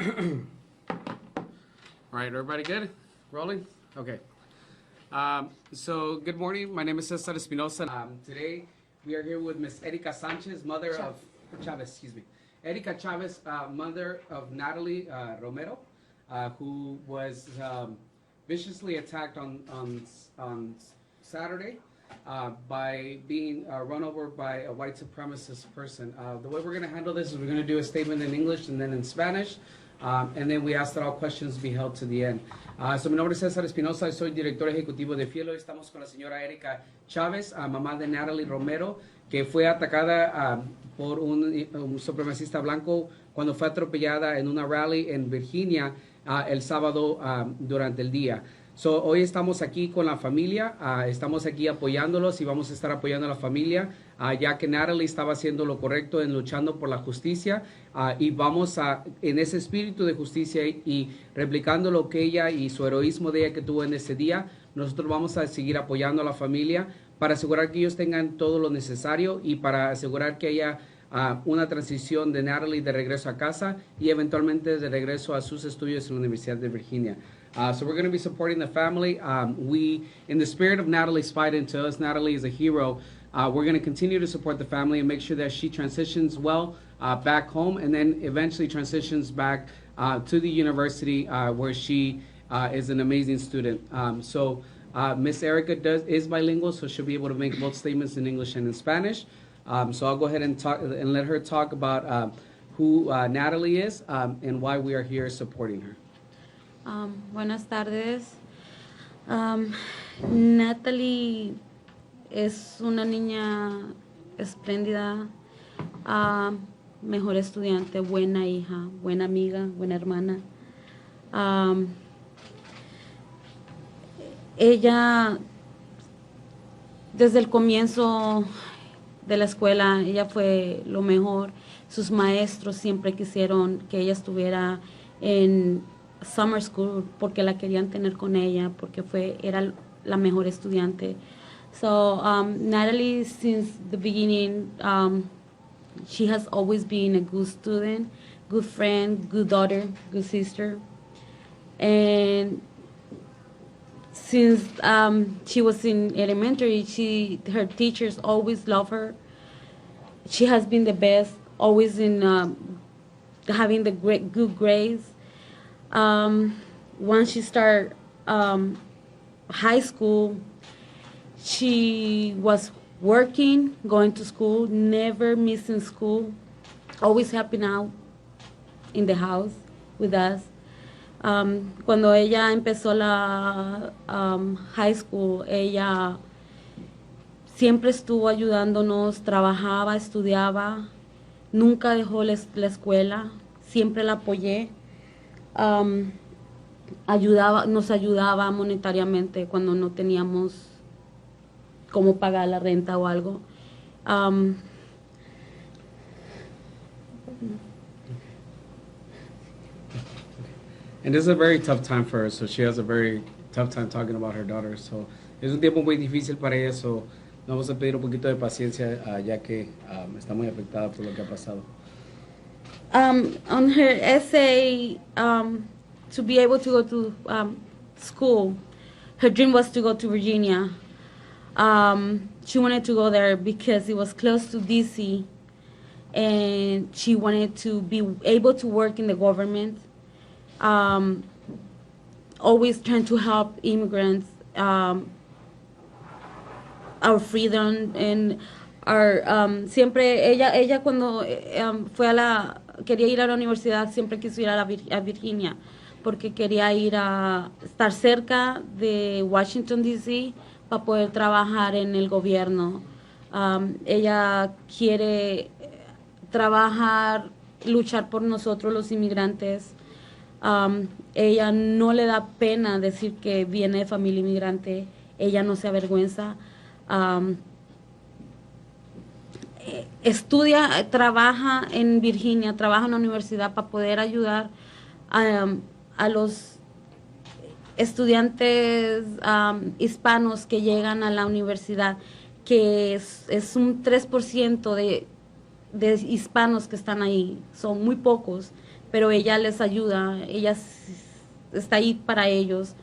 All right, everybody good? Rolling? Okay. So, good morning. My name is Cesar Espinosa. Today, we are here with Miss Erika Sanchez, mother of Chavez, excuse me. Erika Chavez, mother of Natalie Romero, who was viciously attacked on Saturday by being run over by a white supremacist person. The way we're going to handle this is we're going to do a statement in English and then in Spanish. And then we ask that all questions be held to the end. So mi nombre es César Espinosa, soy director ejecutivo de FIEL. Hoy estamos con la señora Erika Chávez, mamá de Natalie Romero, que fue atacada por un supremacista blanco cuando fue atropellada en una rally en Virginia el sábado durante el día. So, hoy estamos aquí con la familia, estamos aquí apoyándolos y vamos a estar apoyando a la familia, ya que Natalie estaba haciendo lo correcto en luchando por la justicia y vamos en ese espíritu de justicia y replicando lo que ella y su heroísmo de ella que tuvo en ese día, nosotros vamos a seguir apoyando a la familia para asegurar que ellos tengan todo lo necesario y para asegurar que haya una transición de Natalie de regreso a casa y eventualmente de regreso a sus estudios en la Universidad de Virginia. So we're going to be supporting the family. In the spirit of Natalie's fight into us, Natalie is a hero. We're going to continue to support the family and make sure that she transitions well back home and then eventually transitions back to the university where she is an amazing student. So Miss Erika is bilingual, so she'll be able to make both statements in English and in Spanish. So I'll go ahead and let her talk about who Natalie is and why we are here supporting her. Buenas tardes. Natalie es una niña espléndida, mejor estudiante, buena hija, buena amiga, buena hermana. Ella, desde el comienzo de la escuela, ella fue lo mejor. Sus maestros siempre quisieron que ella estuviera en summer school porque la querían tener con ella porque era la mejor estudiante. So Natalie, since the beginning, she has always been a good student, good friend, good daughter, good sister. And since she was in elementary, her teachers always love her. She has been the best, always in having the good grades. Once she started high school, she was working, going to school, never missing school, always helping out in the house with us. Cuando ella empezó la high school, ella siempre estuvo ayudándonos, trabajaba, estudiaba, nunca dejó la escuela, siempre la apoyé. Nos ayudaba monetariamente cuando no teníamos cómo pagar la renta o algo. And this is a very tough time for her, so she has a very tough time talking about her daughter. So es un tiempo muy difícil para ella, so vamos a pedir un poquito de paciencia ya que está muy afectada por lo que ha pasado. On her essay, to be able to go to school, her dream was to go to Virginia. She wanted to go there because it was close to DC, and she wanted to be able to work in the government, always trying to help immigrants, our freedom, and our, siempre, ella cuando quería ir a la universidad, siempre quiso ir a Virginia, porque quería ir a estar cerca de Washington, D.C., para poder trabajar en el gobierno. Ella quiere trabajar, luchar por nosotros los inmigrantes. Ella no le da pena decir que viene de familia inmigrante. Ella no se avergüenza. Estudia, trabaja en Virginia, trabaja en la universidad para poder ayudar a los estudiantes hispanos que llegan a la universidad, que es un 3% de hispanos que están ahí, son muy pocos, pero ella les ayuda, ella está ahí para ellos.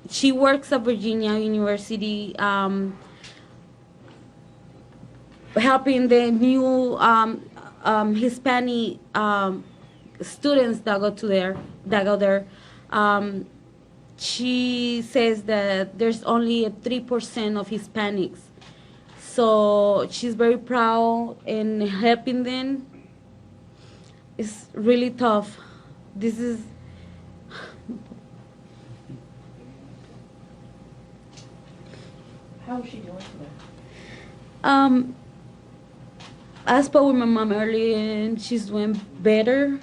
She works at Virginia University, helping the new Hispanic students that go there. She says that there's only 3% of Hispanics, so she's very proud in helping them. It's really tough. This is How is she doing today? I spoke with my mom earlier, and she's doing better.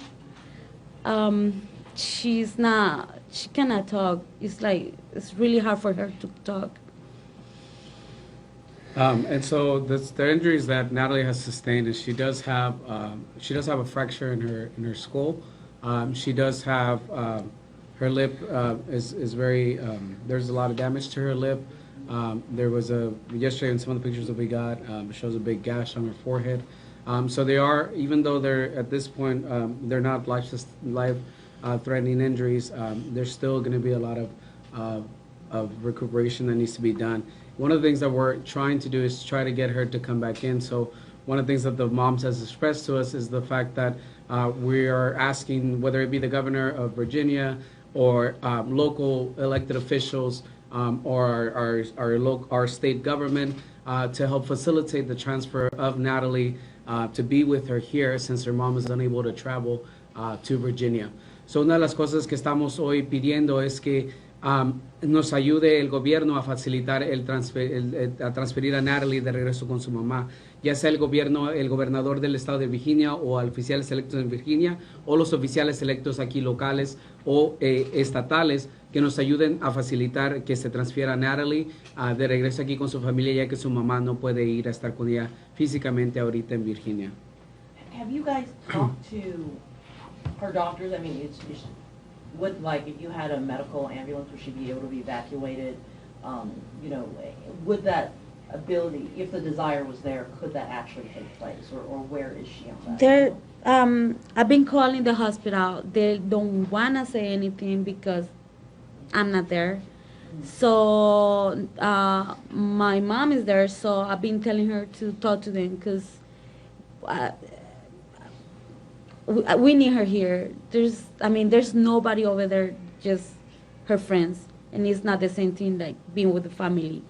She cannot talk. It's like, it's really hard for her to talk. And so the injuries that Natalie has sustained is she does have a fracture in her skull. She does have her lip is very there's a lot of damage to her lip. There was yesterday in some of the pictures that we got, it shows a big gash on her forehead. So they are, even though they're at this point they're not life threatening injuries, there's still going to be a lot of recuperation that needs to be done. One of the things that we're trying to do is try to get her to come back in. So one of the things that the moms has expressed to us is the fact that we are asking, whether it be the governor of Virginia or local elected officials or our state government to help facilitate the transfer of Natalie to be with her here, since her mom is unable to travel to Virginia. So una de las cosas que estamos hoy pidiendo es que nos ayude el gobierno a facilitar a transferir a Natalie de regreso con su mamá, ya sea el gobernador del estado de Virginia o oficiales electos en Virginia o los oficiales electos aquí locales o estatales, que nos ayuden a facilitar que se transfiera a Natalie de regreso aquí con su familia, ya que su mamá no puede ir a estar con ella físicamente ahorita en Virginia. Have you guys talked to her doctors? I mean, would, like, if you had a medical ambulance, would she be able to be evacuated? You know, would that ability, if the desire was there, could that actually take place, or where is she on that? I've been calling the hospital. They don't wanna say anything because I'm not there. So my mom is there, so I've been telling her to talk to them because we need her here. There's nobody over there, just her friends, and it's not the same thing like being with the family.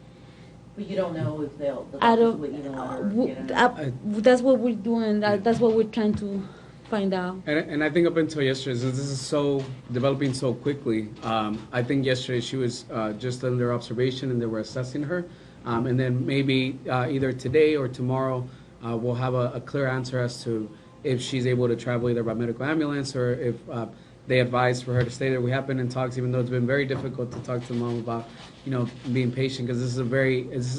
But you don't know if the I doctors don't. would even let her get in? That's what we're doing. That's what we're trying to find out. And I think up until yesterday, since this is so developing so quickly, I think yesterday she was just under observation and they were assessing her. And then maybe either today or tomorrow we'll have a clear answer as to if she's able to travel either by medical ambulance or if they advise for her to stay there. We have been in talks, even though it's been very difficult to talk to mom about, you know, being patient, because this is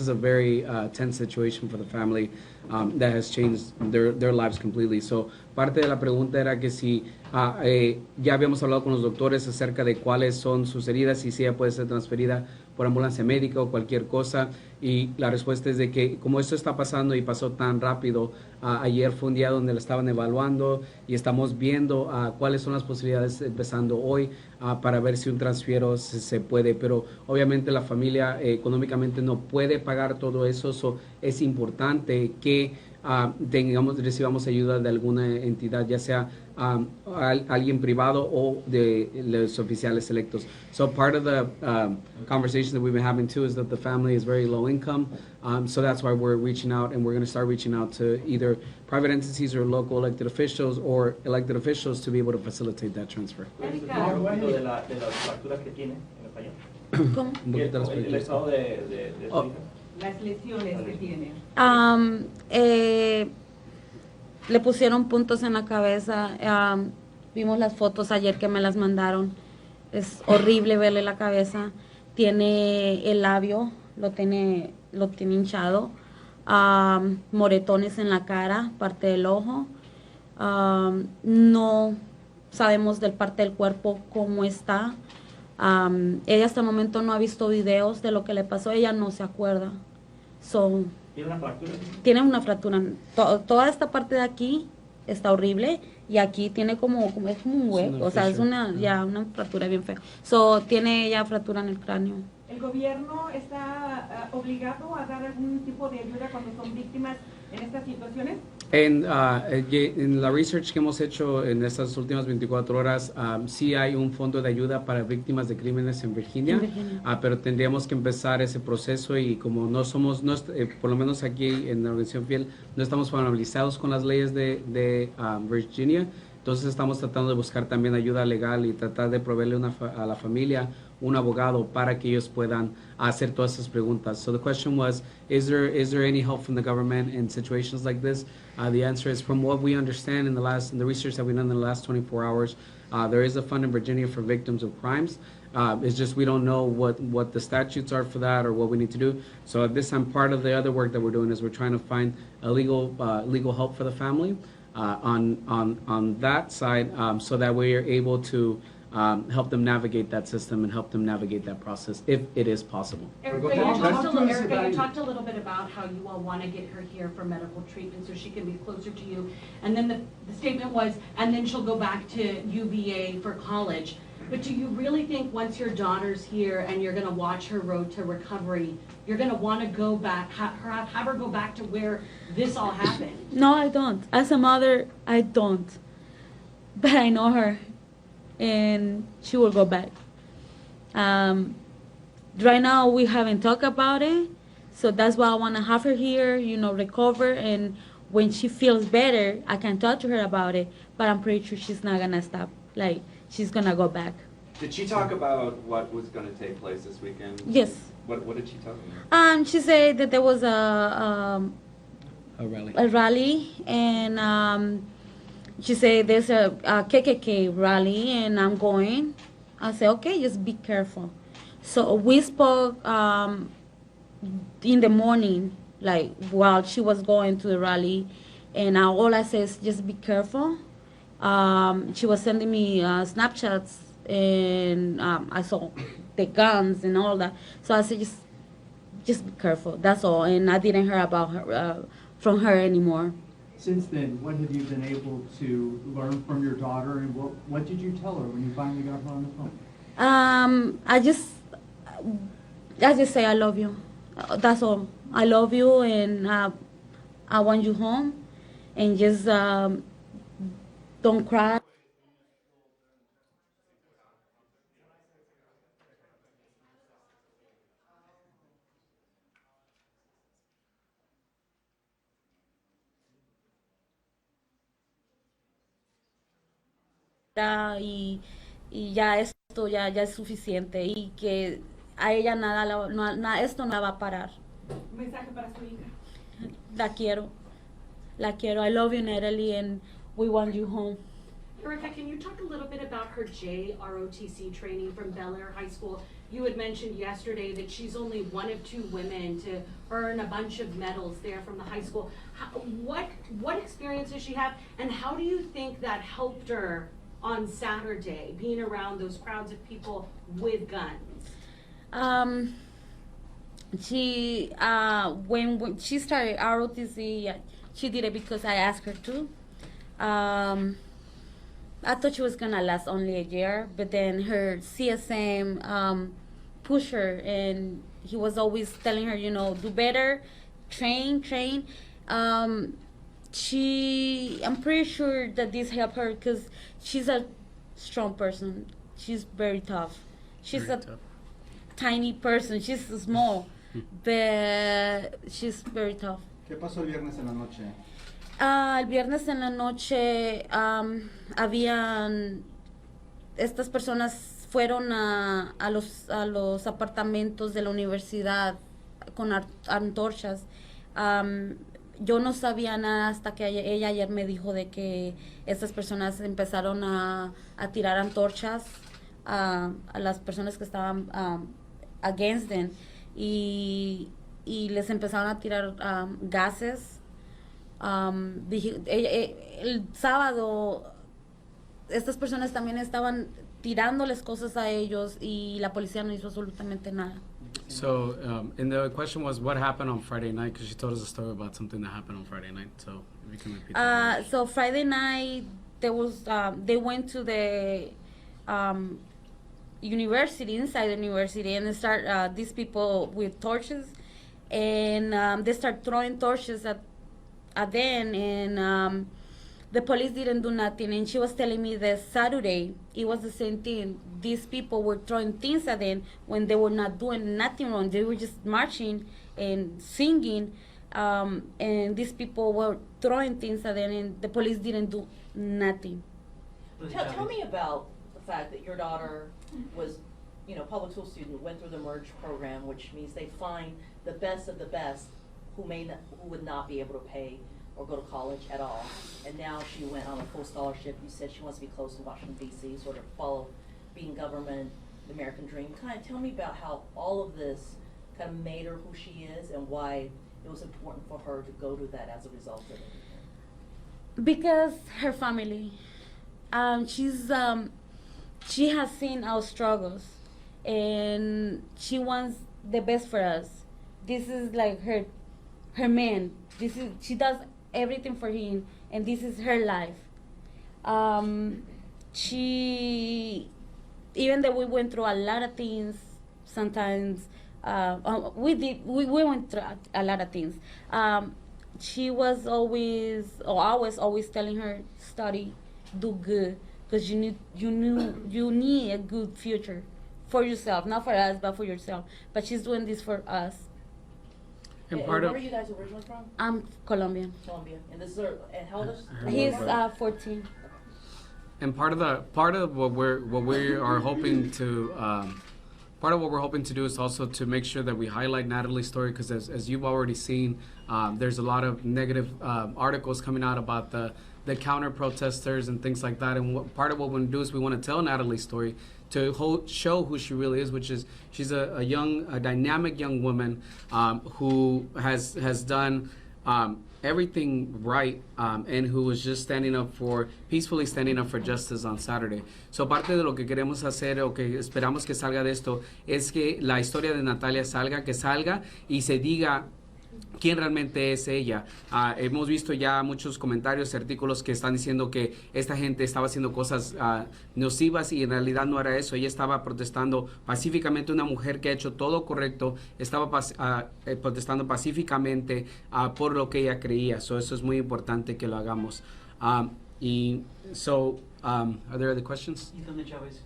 a very tense situation for the family that has changed their lives completely. So parte de la pregunta era que si ya habíamos hablado con los doctores acerca de cuáles son sus heridas y si ella puede ser transferida por ambulancia médica o cualquier cosa, y la respuesta es de que como esto está pasando y pasó tan rápido, ayer fue un día donde la estaban evaluando y estamos viendo cuáles son las posibilidades empezando hoy para ver si un transfiero se puede, pero obviamente la familia económicamente no puede pagar todo eso, so es importante que recibamos ayuda de alguna entidad, ya sea alguien privado o de los oficiales electos. So part of the conversation that we've been having too is that the family is very low income, so that's why we're reaching out, and we're going to start reaching out to either private entities or local elected officials or elected officials to be able to facilitate that transfer. De las fracturas que tiene en el pañal. ¿Cómo? Un poquito las El películas. estado de su Oh. hija. Las lesiones que tiene. Le pusieron puntos en la cabeza. Vimos las fotos ayer que me las mandaron. Es horrible verle la cabeza. Tiene el labio, lo tiene hinchado. Moretones en la cara, parte del ojo. No sabemos del parte del cuerpo cómo está. Ella hasta el momento no ha visto videos de lo que le pasó. Ella no se acuerda. ¿Tiene una fractura? Tiene una fractura. Toda esta parte de aquí está horrible y aquí tiene como es como un hueco, una o sea, es fissure, una ya una fractura bien fea. So tiene ya fractura en el cráneo. ¿El gobierno está obligado a dar algún tipo de ayuda cuando son víctimas en estas situaciones? En la research que hemos hecho en estas últimas 24 horas, sí hay un fondo de ayuda para víctimas de crímenes en Virginia, En Virginia. pero tendríamos que empezar ese proceso y como no somos, por lo menos aquí en la organización Fiel, no estamos familiarizados con las leyes de Virginia, entonces estamos tratando de buscar también ayuda legal y tratar de proveerle a la familia un abogado para que ellos puedan hacer todas esas preguntas. So the question was, is there any help from the government in situations like this? The answer is, from what we understand in the research that we've done in the last 24 hours, there is a fund in Virginia for victims of crimes. It's just we don't know what the statutes are for that or what we need to do. So at this time, part of the other work that we're doing is we're trying to find a legal help for the family on that side, so that we are able to help them navigate that system and help them navigate that process if it is possible. Erica, you talked a little bit about how you all want to get her here for medical treatment so she can be closer to you. And then the statement was, and then she'll go back to UVA for college. But do you really think once your daughter's here and you're going to watch her road to recovery, you're going to want to go back, have her go back to where this all happened? No, I don't. As a mother, I don't. But I know her, and she will go back. Right now, we haven't talked about it, so that's why I want to have her here, recover, and when she feels better, I can talk to her about it, but I'm pretty sure she's not going to stop. Like, she's going to go back. Did she talk about what was going to take place this weekend? Yes. What did she tell you? She said that there was a rally, and she said there's a KKK rally, and I'm going. I said, okay, just be careful. So we spoke in the morning, like while she was going to the rally, and all I said is just be careful. She was sending me Snapchats, and I saw the guns and all that. So I said, just be careful. That's all. And I didn't hear about her from her anymore. Since then, what have you been able to learn from your daughter, and what did you tell her when you finally got her on the phone? I just say I love you. That's all. I love you, and I want you home, and just don't cry. Y ya esto ya es suficiente y que a ella esto no la va a parar. Un mensaje para su hija. La quiero. I love you, Natalie, and we want you home. Erica, can you talk a little bit about her JROTC training from Bel Air High School? You had mentioned yesterday that she's only one of two women to earn a bunch of medals there from the high school. What experience does she have, and how do you think that helped her on Saturday, being around those crowds of people with guns? When she started ROTC, she did it because I asked her to. I thought she was gonna last only a year, but then her CSM pushed her, and he was always telling her, do better, train. I'm pretty sure that this helped her because she's a strong person. She's very tough. She's Very a tough. tiny person. She's small, but she's very tough. ¿Qué pasó el viernes en la noche? El viernes en la noche habían estas personas fueron a los apartamentos de la universidad con antorchas. Yo no sabía nada hasta que ella ayer me dijo de que estas personas empezaron a tirar antorchas a las personas que estaban against them y les empezaron a tirar gases. El sábado estas personas también estaban tirándoles cosas a ellos y la policía no hizo absolutamente nada. So, and the question was, what happened on Friday night? Because she told us a story about something that happened on Friday night. So, if you can repeat that. So Friday night they went to the university, inside the university, and they start these people with torches, and they start throwing torches at them, and the police didn't do nothing. And she was telling me that Saturday it was the same thing. These people were throwing things at them when they were not doing nothing wrong. They were just marching and singing, and these people were throwing things at them, and the police didn't do nothing. Tell me about the fact that your daughter was, public school student, went through the MERGE program, which means they find the best of the best who would not be able to pay or go to college at all. And now she went on a full scholarship. You said she wants to be close to Washington, D.C., sort of follow being government, the American dream. Kind of tell me about how all of this kind of made her who she is and why it was important for her to go to that as a result of it. Because her family, she has seen our struggles, and she wants the best for us. This is like her man. She does everything for him, and this is her life. She, even though we went through a lot of things, sometimes we went through a lot of things. She was always, or I was always telling her, study, do good, because you need a good future for yourself, not for us, but for yourself. But she's doing this for us. And Where are you guys originally from? I'm Colombian. Colombia. And this is and how old is He's 14. And part of what we are hoping to part of what we're hoping to do is also to make sure that we highlight Natalie's story, because as you've already seen, there's a lot of negative articles coming out about the counter protesters and things like that. And part of what we want to do is we want to tell Natalie's story to show who she really is, which is she's a dynamic young woman who has done everything right, and who was just peacefully standing up for justice on Saturday. So parte de lo que queremos hacer, o que esperamos que salga de esto, es que la historia de Natalia salga y se diga quién realmente es ella. Hemos visto ya muchos comentarios y artículos que están diciendo que esta gente estaba haciendo cosas nocivas, y en realidad no era eso. Ella estaba protestando pacíficamente, una mujer que ha hecho todo correcto, estaba protestando pacíficamente por lo que ella creía. So eso es muy importante que lo hagamos. Are there other questions? Y donde Chávez,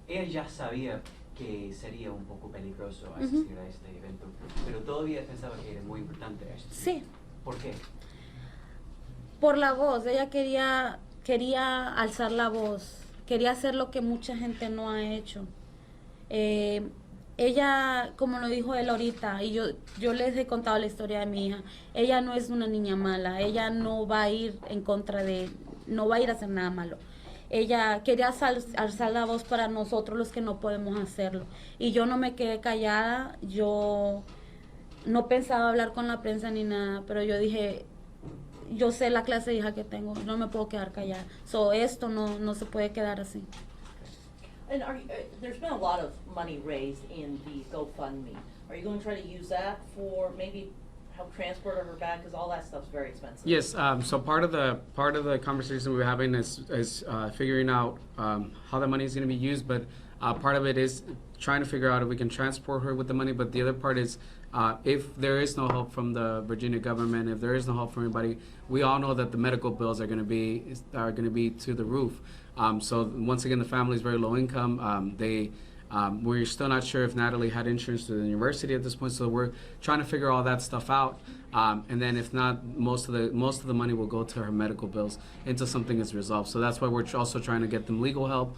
ella ya sabía que sería un poco peligroso asistir a este evento, pero todavía pensaba que era muy importante esto. Sí. ¿Por qué? Por la voz. Ella quería alzar la voz, quería hacer lo que mucha gente no ha hecho. Ella, como lo dijo él ahorita, y yo les he contado la historia de mi hija, ella no es una niña mala, ella no va a ir no va a ir a hacer nada malo. Ella quería alzar la voz para nosotros los que no podemos hacerlo. Y yo no me quedé callada, yo no pensaba hablar con la prensa ni nada, pero yo dije, yo sé la clase de hija que tengo, no me puedo quedar callada. Esto no se puede quedar así. And there's been a lot of money raised in the GoFundMe. Are you going to try to use that for maybe help transport her back, because all that stuff's very expensive? Yes. So part of the conversation we're having is figuring out how the money is going to be used, but part of it is trying to figure out if we can transport her with the money. But the other part is if there is no help from the Virginia government, if there is no help from anybody, we all know that the medical bills are going to be to the roof. So once again, the family is very low income. We're still not sure if Natalie had insurance to the university at this point, so we're trying to figure all that stuff out. And then if not, most of the money will go to her medical bills until something is resolved. So that's why we're also trying to get them legal help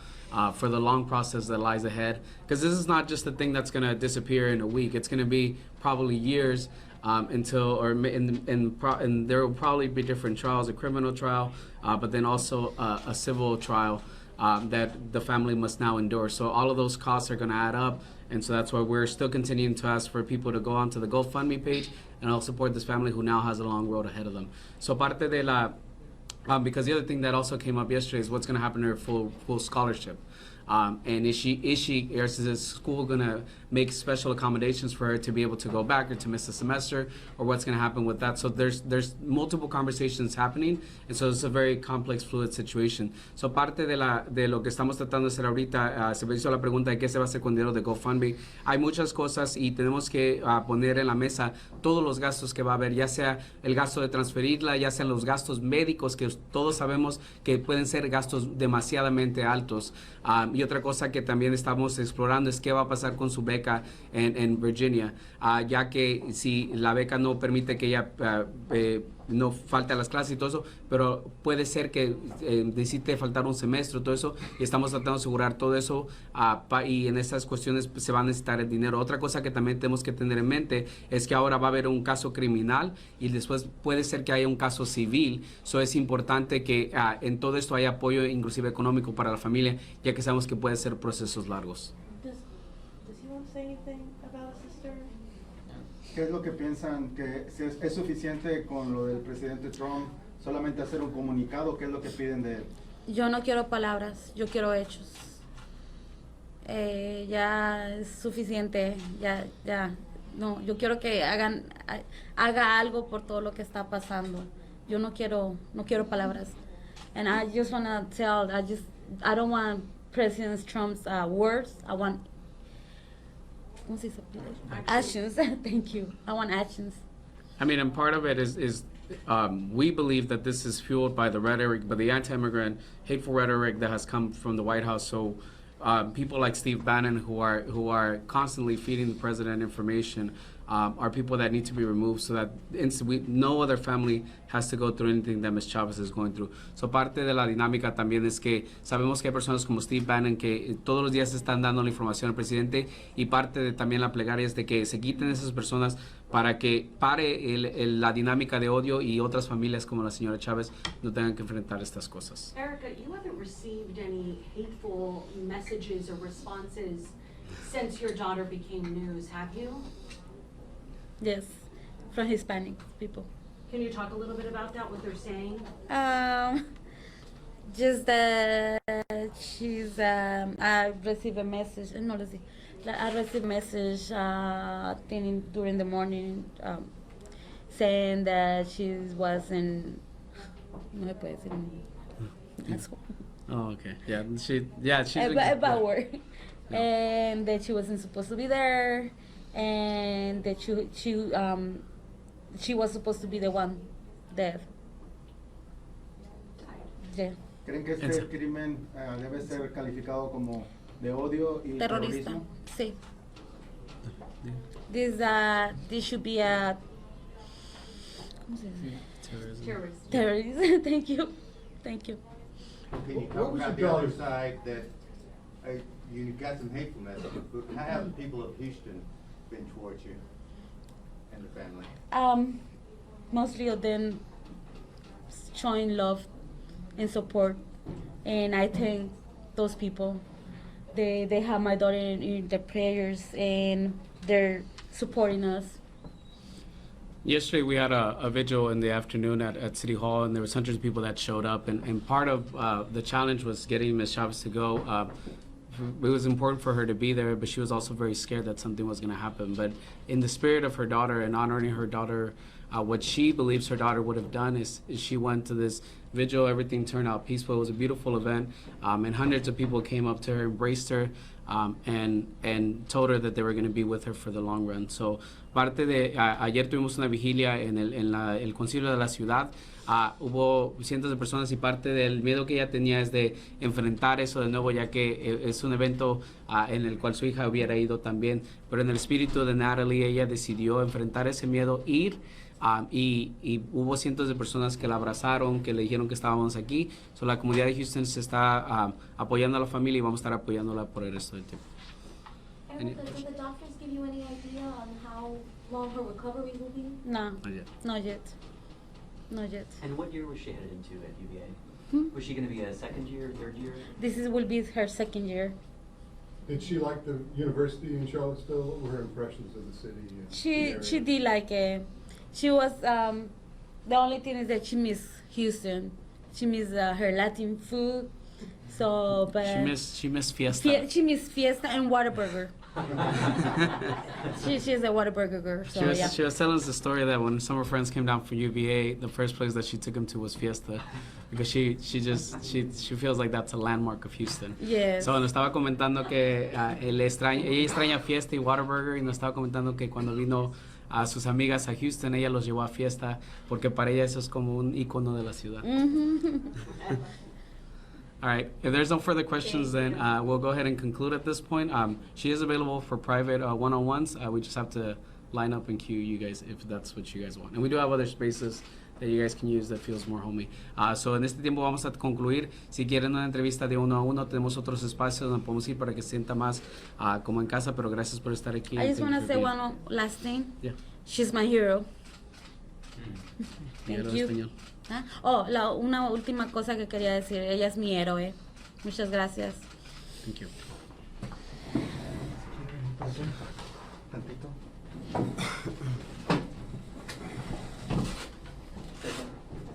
for the long process that lies ahead. Because this is not just a thing that's going to disappear in a week. It's going to be probably years until, and there will probably be different trials, a criminal trial, but then also a civil trial that the family must now endure. So all of those costs are going to add up, and so that's why we're still continuing to ask for people to go onto the GoFundMe page and help support this family who now has a long road ahead of them. So parte de la, because the other thing that also came up yesterday is what's going to happen to her full scholarship. And is the school gonna make special accommodations for her to be able to go back or to miss a semester, or what's gonna happen with that? So there's multiple conversations happening, and so it's a very complex, fluid situation. So parte de lo que estamos tratando de hacer ahorita, se me hizo la pregunta de qué se va a hacer con dinero de GoFundMe. Hay muchas cosas y tenemos que poner en la mesa todos los gastos que va a haber, ya sea el gasto de transferirla, ya sean los gastos médicos, que todos sabemos que pueden ser gastos demasiadamente altos. Y otra cosa que también estamos explorando es qué va a pasar con su beca en Virginia, ya que si la beca no permite que ella no falte a las clases y todo eso, pero puede ser que necesite faltar un semestre, todo eso, y estamos tratando de asegurar todo eso, y en estas cuestiones se va a necesitar el dinero. Otra cosa que también tenemos que tener en mente es que ahora va a haber un caso criminal y después puede ser que haya un caso civil, so es importante que en todo esto haya apoyo inclusive económico para la familia, ya que sabemos que puede ser procesos largos. Does he want to say anything about his sister? ¿Qué es lo que piensan? ¿Que es suficiente con lo del presidente Trump solamente hacer un comunicado? ¿Qué es lo que piden de él? Yo no quiero palabras, yo quiero hechos. Ya es suficiente, ya. No, yo quiero que haga algo por todo lo que está pasando. Yo no quiero palabras. And I just want to tell, I don't want President Trump's words. I want, ¿cómo se dice? Actions. Thank you. I want actions. I mean, and part of it is we believe that this is fueled by the rhetoric, by the anti-immigrant, hateful rhetoric that has come from the White House. So people like Steve Bannon, who are constantly feeding the president information, are people that need to be removed so that no other family has to go through anything that Ms. Chavez is going through. So parte de la dinámica también es que sabemos que hay personas como Steve Bannon que todos los días están dando la información al presidente, y parte de también la plegaria es de que se quiten esas personas para que pare la dinámica de odio y otras familias como la señora Chávez no tengan que enfrentar estas cosas. Erica, you haven't received any hateful messages or responses since your daughter became news, have you? Yes, from Hispanic people. Can you talk a little bit about that, what they're saying? Just that she's, I received a message, no, let's see. I received a message during the morning saying that she wasn't, no me puede decir asshole. Oh, okay. Yeah, she's About work. And that she wasn't supposed to be there, and that she was supposed to be the one dead. Yeah. ¿Creen que este crimen debe ser calificado como de odio y Terrorista, terrorismo? sí. This should be a, ¿cómo se dice? Terrorist. Terrorist. Thank you. Can you talk about the other side that you got some hateful messages, but how have the people of Houston been towards you and the family? Mostly of them showing love and support, and I thank those people. They have my daughter in their prayers, and they're supporting us. Yesterday we had a vigil in the afternoon at City Hall, and there was hundreds of people that showed up, and part of the challenge was getting Ms. Chavez to go. It was important for her to be there, but she was also very scared that something was going to happen. But in the spirit of her daughter and honoring her daughter, what she believes her daughter would have done is she went to this vigil. Everything turned out peaceful. It was a beautiful event, and hundreds of people came up to her, embraced her, and told her that they were going to be with her for the long run. So parte de ayer tuvimos una vigilia en el concilio de la ciudad. Hubo cientos de personas, y parte del miedo que ella tenía es de enfrentar eso de nuevo, ya que es un evento en el cual su hija hubiera ido también, pero en el espíritu de Natalie ella decidió enfrentar ese miedo, ir, y hubo cientos de personas que la abrazaron, que le dijeron que estábamos aquí. So, la comunidad de Houston se está apoyando a la familia, y vamos a estar apoyándola por el resto del tiempo. Erica, did the doctors give you any idea on how long her recovery will be? No, Not yet. not yet. And what year was she headed into at UVA? Hmm? Was she going to be a second year, third year? Will be her second year. Did she like the university in Charlottesville? What were her impressions of the city? And the She area? did like it. She was the only thing is that she missed Houston. She missed her Latin food, So, but She missed Fiesta. she missed Fiesta and Whataburger. she's a Whataburger girl. So She was telling us the story that when some of her friends came down from UVA, the first place that she took them to was Fiesta, because she feels like that's a landmark of Houston. Yes. So nos estaba comentando que ella extraña Fiesta y Whataburger, y nos estaba comentando que cuando vino a sus amigas a Houston, ella los llevó a Fiesta porque para ella eso es como un icono de la ciudad. All right, if there's no further questions, then we'll go ahead and conclude at this point. She is available for private one-on-ones. We just have to line up and queue you guys if that's what you guys want. And we do have other spaces that you guys can use that feels more homey. So en este tiempo vamos a concluir. Si quieren una entrevista de uno a uno, tenemos otros espacios donde podemos ir para que se sienta más como en casa, pero gracias por estar aquí. I just want to say one last thing. Yeah. She's my hero. Thank Hero you. español. ¿Ah? Una última cosa que quería decir. Ella es mi héroe. Muchas gracias. Thank you.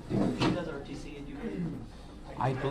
She does RTC and you I believe